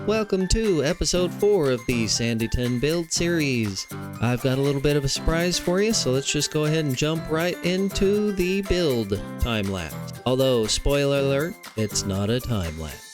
Welcome to episode 4 of the Sandyton build series. I've got a little bit of a surprise for you, so let's just go ahead and jump right into the build time-lapse. Although, spoiler alert, it's not a time-lapse.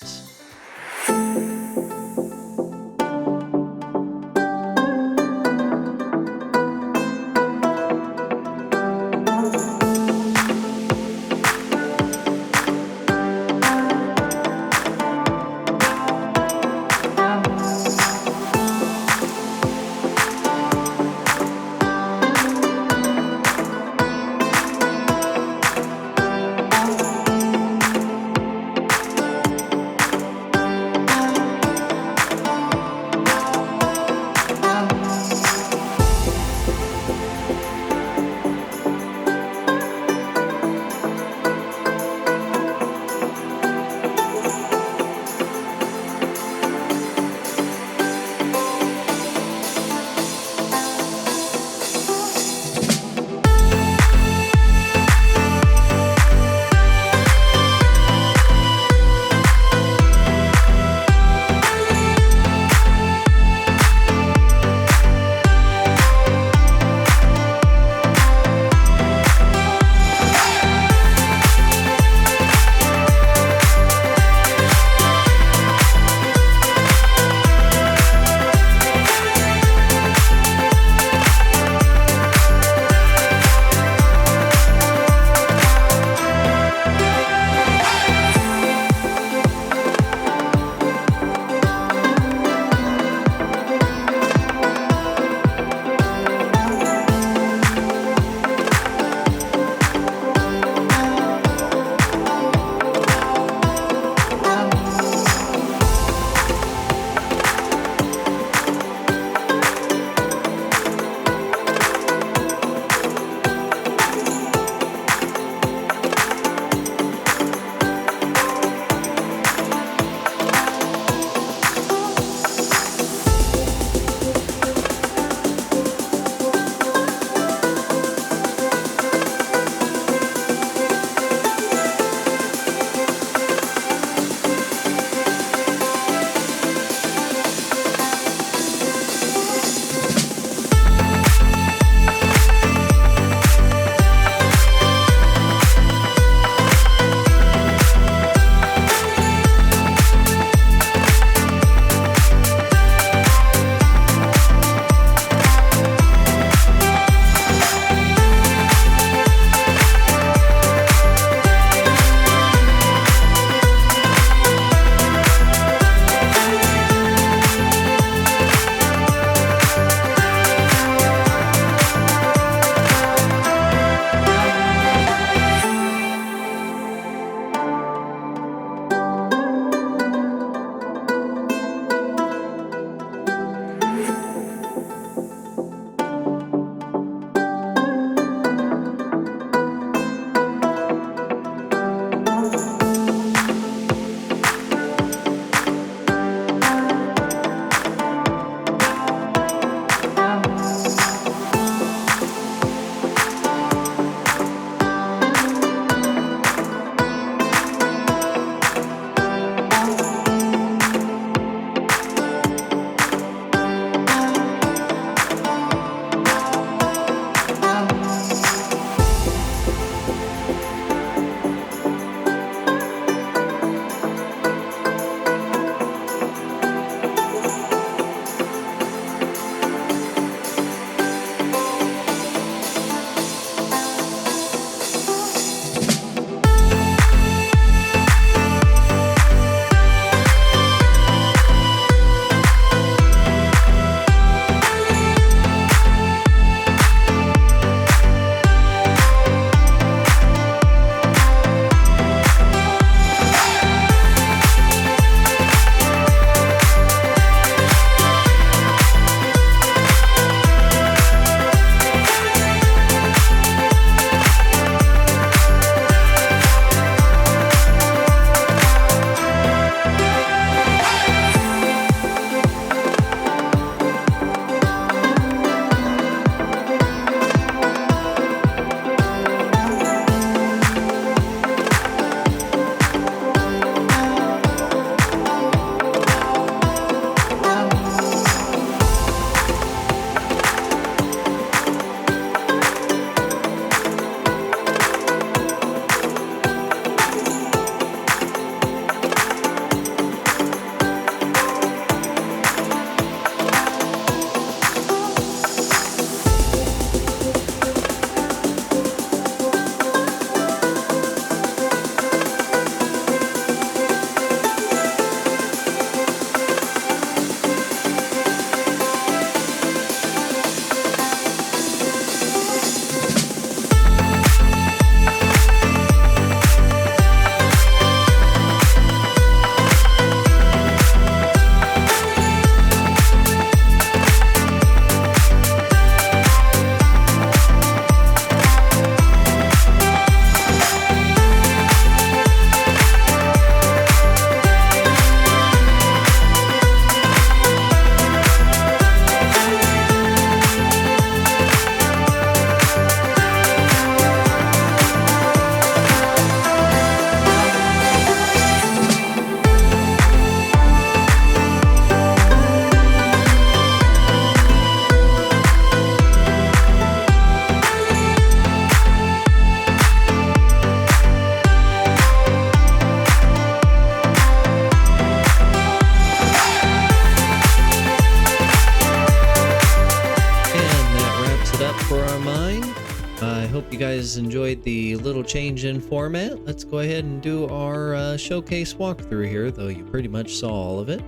you guys enjoyed the little change in format, let's go ahead and do our showcase walkthrough here, though you pretty much saw all of it.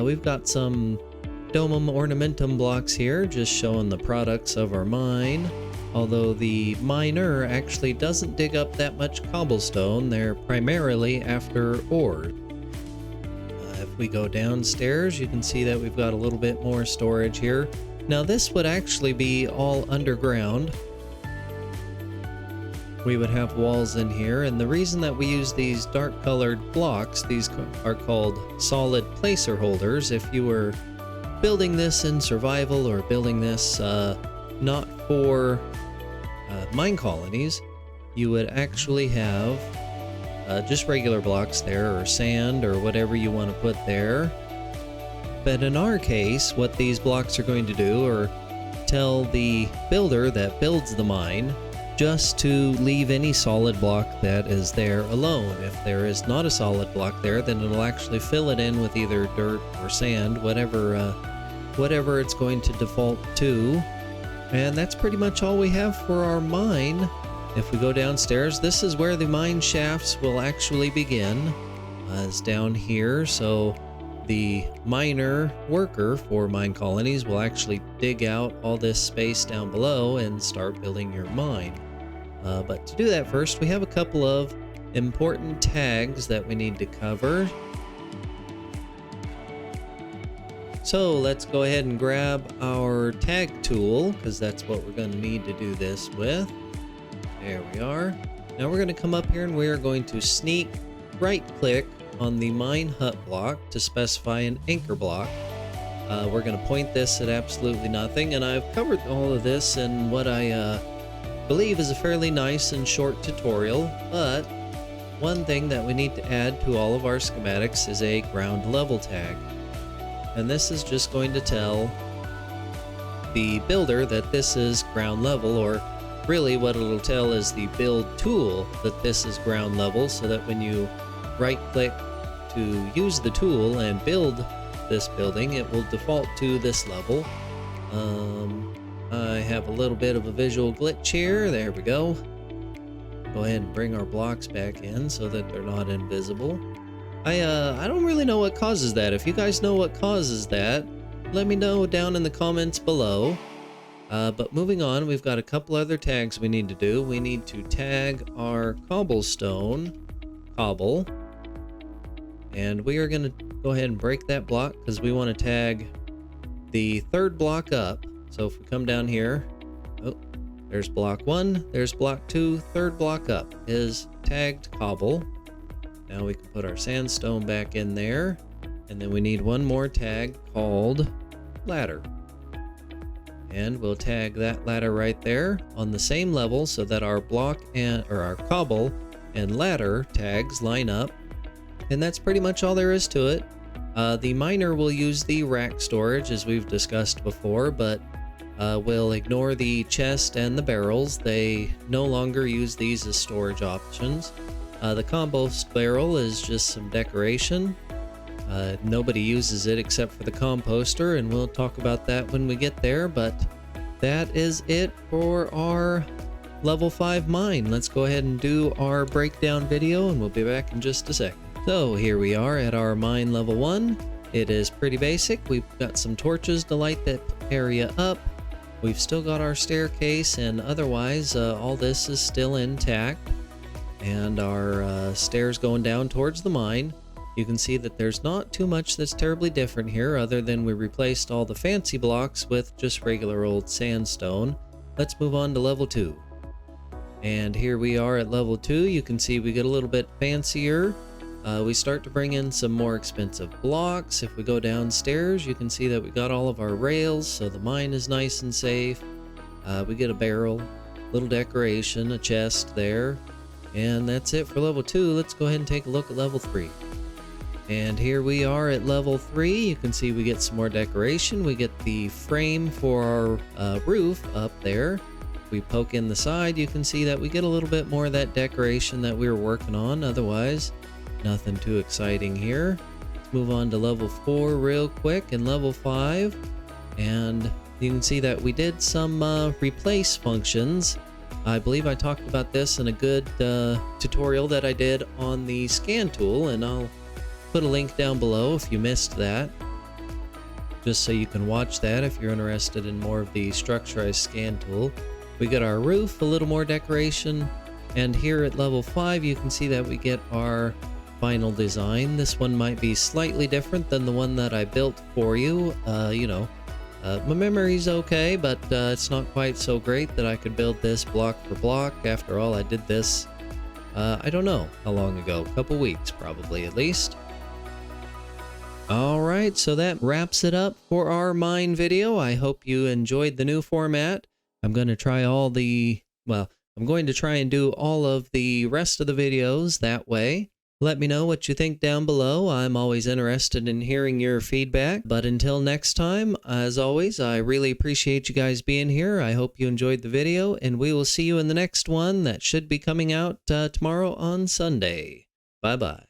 We've got some domum ornamentum blocks here, just showing the products of our mine. Although the miner actually doesn't dig up that much cobblestone, they're primarily after ore. If we go downstairs, you can see that we've got a little bit more storage here. Now this would actually be all underground. We would have walls in here, and the reason that we use these dark colored blocks, these are called solid placer holders. If you were building this in survival or building this not for mine colonies, you would actually have just regular blocks there, or sand, or whatever you want to put there. But in our case, what these blocks are going to do are tell the builder that builds the mine just to leave any solid block that is there alone. If there is not a solid block there, then it'll actually fill it in with either dirt or sand, whatever it's going to default to. And that's pretty much all we have for our mine. If we go downstairs, this is where the mine shafts will actually begin. It's down here, so the miner worker for mine colonies will actually dig out all this space down below and start building your mine. But to do that first, we have a couple of important tags that we need to cover. So let's go ahead and grab our tag tool, because that's what we're going to need to do this with. There we are. Now we're going to come up here and we are going to sneak right click on the mine hut block to specify an anchor block. We're going to point this at absolutely nothing, and I've covered all of this in what I believe is a fairly nice and short tutorial, but one thing that we need to add to all of our schematics is a ground level tag. And this is just going to tell the builder that this is ground level, or really what it'll tell is the build tool that this is ground level, so that when you right click to use the tool and build this building, it will default to this level. I have a little bit of a visual glitch here. There we go. Go ahead and bring our blocks back in so that they're not invisible. I don't really know what causes that. If you guys know what causes that, let me know down in the comments below. But moving on, we've got a couple other tags we need to do. We need to tag our cobblestone, cobble, and we are going to go ahead and break that block because we want to tag the third block up. So if we come down here, oh, there's block 1, there's block 2, third block up is tagged cobble. Now we can put our sandstone back in there, and then we need one more tag called ladder. And we'll tag that ladder right there on the same level so that our block or our cobble and ladder tags line up. And that's pretty much all there is to it. The miner will use the rack storage as we've discussed before, but we'll ignore the chest and the barrels. They no longer use these as storage options. The compost barrel is just some decoration. Nobody uses it except for the composter, and we'll talk about that when we get there, but that is it for our level 5 mine. Let's go ahead and do our breakdown video, and we'll be back in just a second. So here we are at our mine level 1. It is pretty basic. We've got some torches to light that area up. We've still got our staircase, and otherwise all this is still intact. And our stairs going down towards the mine. You can see that there's not too much that's terribly different here, other than we replaced all the fancy blocks with just regular old sandstone. Let's move on to level 2. And here we are at level 2. You can see we get a little bit fancier. We start to bring in some more expensive blocks. If we go downstairs, you can see that we got all of our rails, so the mine is nice and safe. We get a barrel, little decoration, a chest there. And that's it for level 2. Let's go ahead and take a look at level 3. And here we are at level 3. You can see we get some more decoration. We get the frame for our roof up there. We poke in the side, you can see that we get a little bit more of that decoration that we were working on. Otherwise, nothing too exciting here. Let's move on to level 4 real quick and level 5. And you can see that we did some replace functions I believe I talked about this in a good tutorial that I did on the scan tool, and I'll put a link down below if you missed that, just so you can watch that if you're interested in more of the structurized scan tool. We got our roof, a little more decoration, and here at level 5 you can see that we get our final design. This one might be slightly different than the one that I built for you. My memory's okay, but it's not quite so great that I could build this block for block. After all, I did this, I don't know how long ago, a couple weeks probably at least. Alright, so that wraps it up for our mine video. I hope you enjoyed the new format. I'm going to try I'm going to try and do all of the rest of the videos that way. Let me know what you think down below. I'm always interested in hearing your feedback. But until next time, as always, I really appreciate you guys being here. I hope you enjoyed the video, and we will see you in the next one that should be coming out tomorrow on Sunday. Bye-bye.